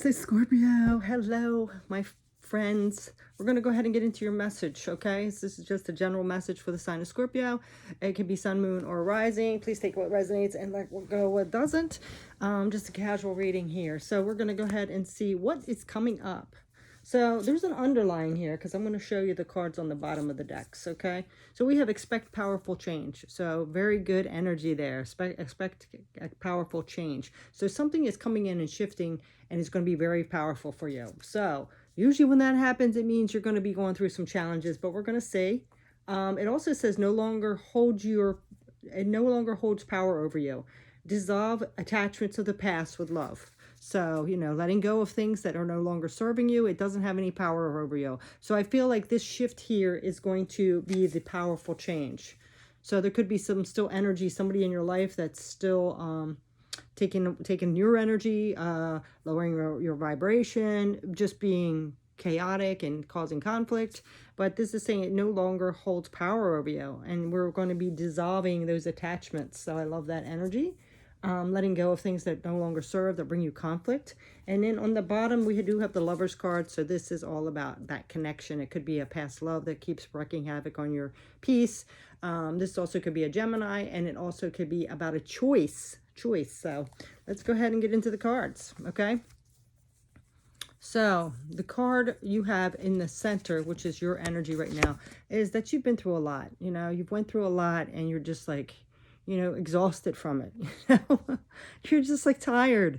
right, so Scorpio, hello, my friends. We're going to go ahead and get into your message, okay? So this is just a general message for the sign of Scorpio. It can be sun, moon, or rising. Please take what resonates and let go what doesn't. Just a casual reading here. So we're going to go ahead and see what is coming up. So there's an underline here because I'm going to show you the cards on the bottom of the decks, okay? So we have expect powerful change. So very good energy there. Expect a powerful change. So something is coming in and shifting and it's going to be very powerful for you. So usually when that happens, it means you're going to be going through some challenges, but we're going to see. It also says it no longer holds power over you. Dissolve attachments of the past with love. So, letting go of things that are no longer serving you, it doesn't have any power over you. So I feel like this shift here is going to be the powerful change. So there could be some still energy, somebody in your life that's still taking your energy, lowering your vibration, just being chaotic and causing conflict. But this is saying it no longer holds power over you. And we're going to be dissolving those attachments. So I love that energy. Letting go of things that no longer serve, that bring you conflict. And then on the bottom, we do have the Lover's card. So this is all about that connection. It could be a past love that keeps wreaking havoc on your peace. This also could be a Gemini, and it also could be about a choice. So let's go ahead and get into the cards, okay? So the card you have in the center, which is your energy right now, is that you've been through a lot. You've went through a lot, and you're just like, exhausted from it. You're just like tired.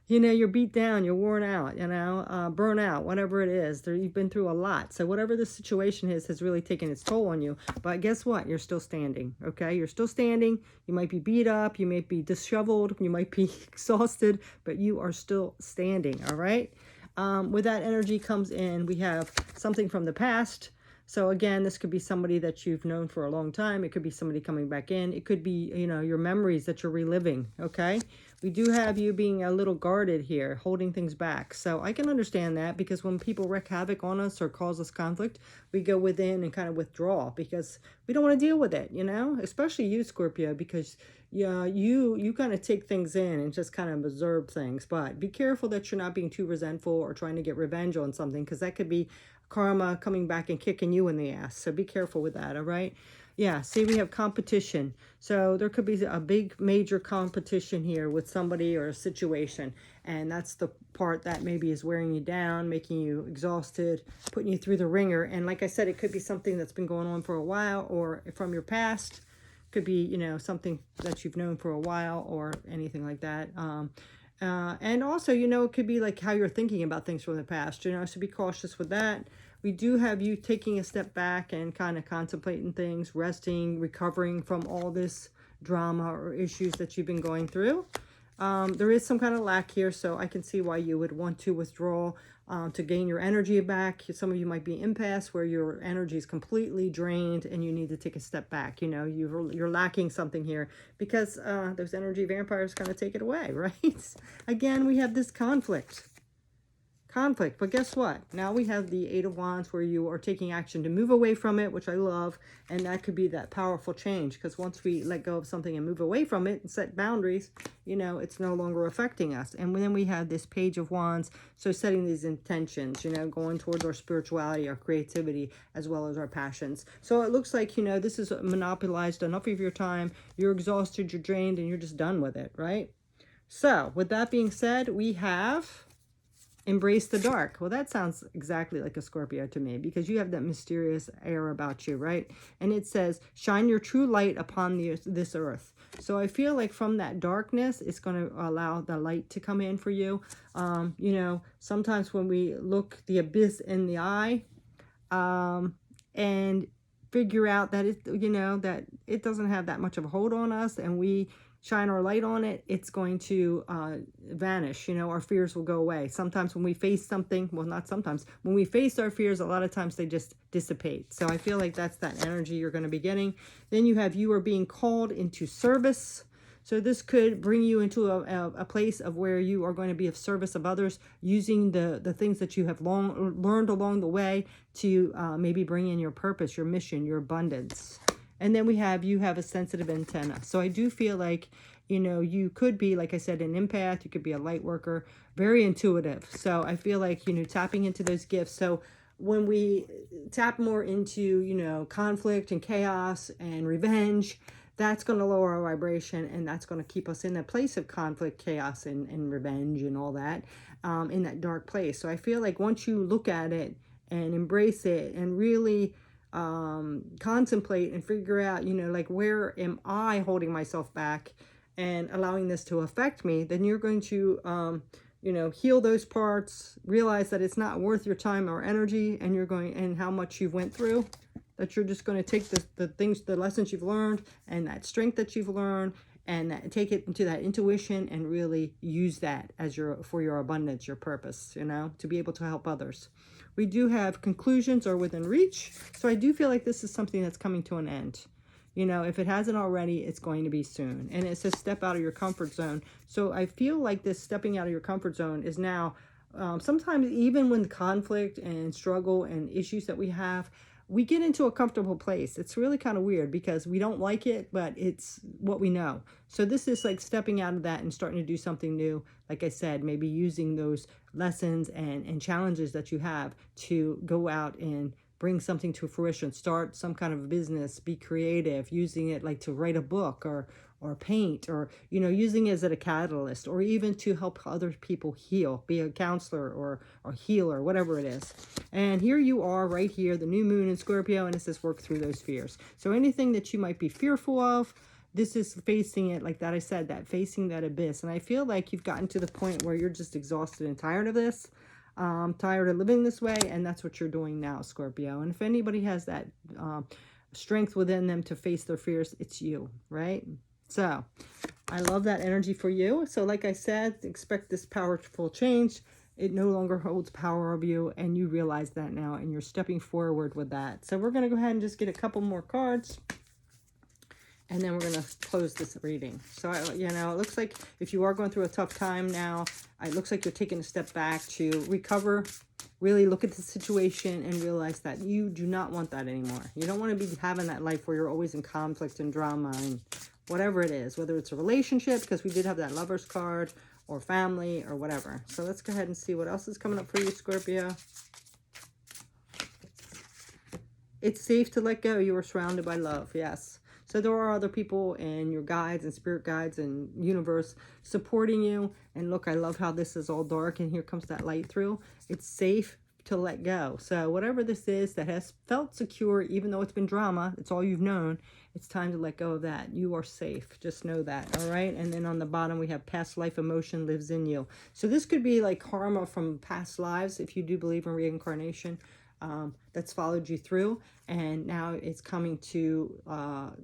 You're beat down, you're worn out, burnout, whatever it is. You've been through a lot. So whatever the situation is has really taken its toll on you. But guess what? You're still standing, okay? You're still standing. You might be beat up. You might be disheveled. You might be exhausted, but you are still standing, all right? With that energy comes in, we have something from the past. So again, this could be somebody that you've known for a long time. It could be somebody coming back in. It could be, your memories that you're reliving, okay? We do have you being a little guarded here, holding things back. So I can understand that, because when people wreak havoc on us or cause us conflict, we go within and kind of withdraw because we don't want to deal with it, Especially you, Scorpio, because you kind of take things in and just kind of observe things. But be careful that you're not being too resentful or trying to get revenge on something, because that could be karma coming back and kicking you in the ass. So be careful with that, all right? Yeah, see, we have competition. So there could be a big major competition here with somebody or a situation. And that's the part that maybe is wearing you down, making you exhausted, putting you through the ringer. And like I said, it could be something that's been going on for a while, or from your past. Could be, something that you've known for a while, or anything like that. And also, it could be like how you're thinking about things from the past, so be cautious with that. We do have you taking a step back and kind of contemplating things, resting, recovering from all this drama or issues that you've been going through. There is some kind of lack here, so I can see why you would want to withdraw to gain your energy back. Some of you might be impasse where your energy is completely drained and you need to take a step back. You're lacking something here because those energy vampires kind of take it away, right? Again, we have this conflict. But guess what? Now we have the Eight of Wands, where you are taking action to move away from it, which I love. And that could be that powerful change, because once we let go of something and move away from it and set boundaries, it's no longer affecting us. And then we have this Page of Wands. So setting these intentions, going towards our spirituality, our creativity, as well as our passions. So it looks like, this is monopolized enough of your time. You're exhausted, you're drained, and you're just done with it, right? So with that being said, we have embrace the dark. Well, that sounds exactly like a Scorpio to me, because you have that mysterious air about you, right? And it says, shine your true light upon this earth. So I feel like from that darkness, it's going to allow the light to come in for you. Sometimes when we look the abyss in the eye, and figure out that that it doesn't have that much of a hold on us, and we shine our light on it, it's going to vanish. Our fears will go away. Sometimes when we face something, well, not sometimes, when we face our fears, a lot of times they just dissipate. So I feel like that's that energy you're going to be getting. Then you are being called into service. So this could bring you into a place of where you are going to be of service of others, using the things that you have learned along the way to maybe bring in your purpose, your mission, your abundance. And then you have a sensitive antenna. So I do feel like, you know, you could be, like I said, an empath. You could be a light worker, very intuitive. So I feel like, you know, tapping into those gifts. So when we tap more into, you know, conflict and chaos and revenge, that's going to lower our vibration, and that's going to keep us in a place of conflict, chaos, and revenge and all that, in that dark place. So I feel like once you look at it and embrace it and really contemplate and figure out, you know, like, where am I holding myself back and allowing this to affect me, then you're going to, you know, heal those parts, realize that it's not worth your time or energy, and and how much you've went through, that you're just going to take the lessons you've learned and that strength that you've learned, and take it into that intuition and really use that as for your abundance, your purpose, you know, to be able to help others. We do have conclusions are within reach. So I do feel like this is something that's coming to an end. You know, if it hasn't already, it's going to be soon. And it says step out of your comfort zone. So I feel like this stepping out of your comfort zone is now, sometimes even when the conflict and struggle and issues that we have, we get into a comfortable place. It's really kind of weird because we don't like it, but it's what we know. So this is like stepping out of that and starting to do something new. Like I said, maybe using those lessons and challenges that you have to go out and bring something to fruition, start some kind of business, be creative, using it like to write a book or paint, or, you know, using it as a catalyst, or even to help other people heal, be a counselor or healer, whatever it is. And here you are right here, the new moon in Scorpio, and it says work through those fears. So anything that you might be fearful of, this is facing it, like that I said, that facing that abyss. And I feel like you've gotten to the point where you're just exhausted and tired of this. Tired of living this way, and that's what you're doing now, Scorpio. And if anybody has that strength within them to face their fears, it's you, right? So I love that energy for you. So like I said, expect this powerful change. It no longer holds power of you, and you realize that now, and you're stepping forward with that. So we're going to go ahead and just get a couple more cards, and then we're going to close this reading. So, you know, it looks like if you are going through a tough time now, it looks like you're taking a step back to recover, really look at the situation and realize that you do not want that anymore. You don't want to be having that life where you're always in conflict and drama and whatever it is, whether it's a relationship, because we did have that Lover's card, or family, or whatever. So let's go ahead and see what else is coming up for you, Scorpio. It's safe to let go. You are surrounded by love. Yes. So there are other people and your guides and spirit guides and universe supporting you. And look, I love how this is all dark and here comes that light through. It's safe to let go. So whatever this is that has felt secure, even though it's been drama, it's all you've known, it's time to let go of that. You are safe. Just know that. All right. And then on the bottom, we have past life emotion lives in you. So this could be like karma from past lives, if you do believe in reincarnation. That's followed you through, and now it's coming to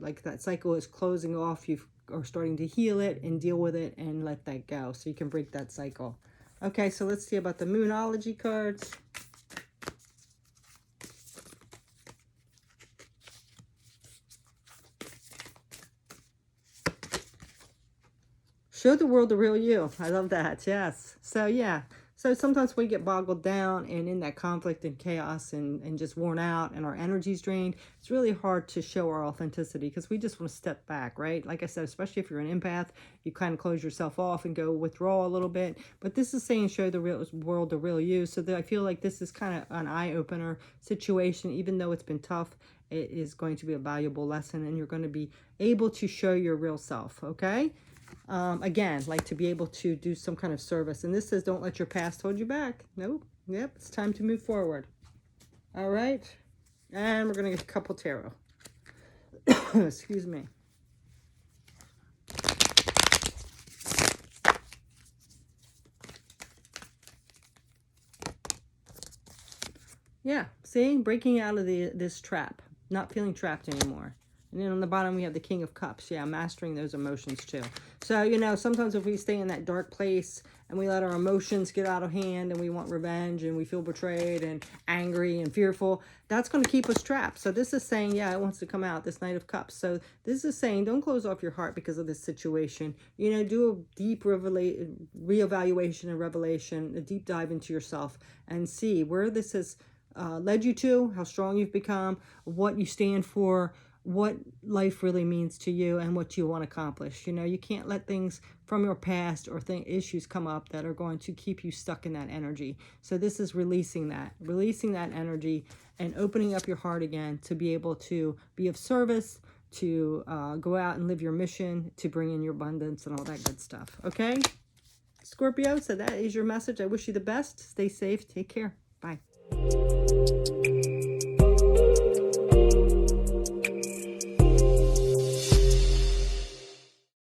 like that cycle is closing off. You are starting to heal it and deal with it and let that go, so you can break that cycle. Okay, so let's see about the Moonology cards. Show the world the real you. I love that. Yes. So yeah. So sometimes we get boggled down and in that conflict and chaos and just worn out and our energy's drained. It's really hard to show our authenticity because we just want to step back, right? Like I said, especially if you're an empath, you kind of close yourself off and go withdraw a little bit. But this is saying show the real world the real you. So that I feel like this is kind of an eye-opener situation. Even though it's been tough, it is going to be a valuable lesson, and you're going to be able to show your real self, okay? Again, like to be able to do some kind of service. And this says, don't let your past hold you back. Nope. Yep. It's time to move forward. All right. And we're going to get a couple tarot. Excuse me. Yeah. See, breaking out of this trap, not feeling trapped anymore. And then on the bottom, we have the King of Cups. Yeah, mastering those emotions too. So, you know, sometimes if we stay in that dark place and we let our emotions get out of hand and we want revenge and we feel betrayed and angry and fearful, that's going to keep us trapped. So this is saying, yeah, it wants to come out, this Knight of Cups. So this is saying, don't close off your heart because of this situation. You know, do a deep reevaluation and revelation, a deep dive into yourself and see where this has led you to, how strong you've become, what you stand for, what life really means to you and what you want to accomplish. You know, you can't let things from your past or issues come up that are going to keep you stuck in that energy. So this is releasing that energy and opening up your heart again to be able to be of service, to go out and live your mission, to bring in your abundance and all that good stuff. Okay, Scorpio, so that is your message. I wish you the best. Stay safe. Take care. Bye.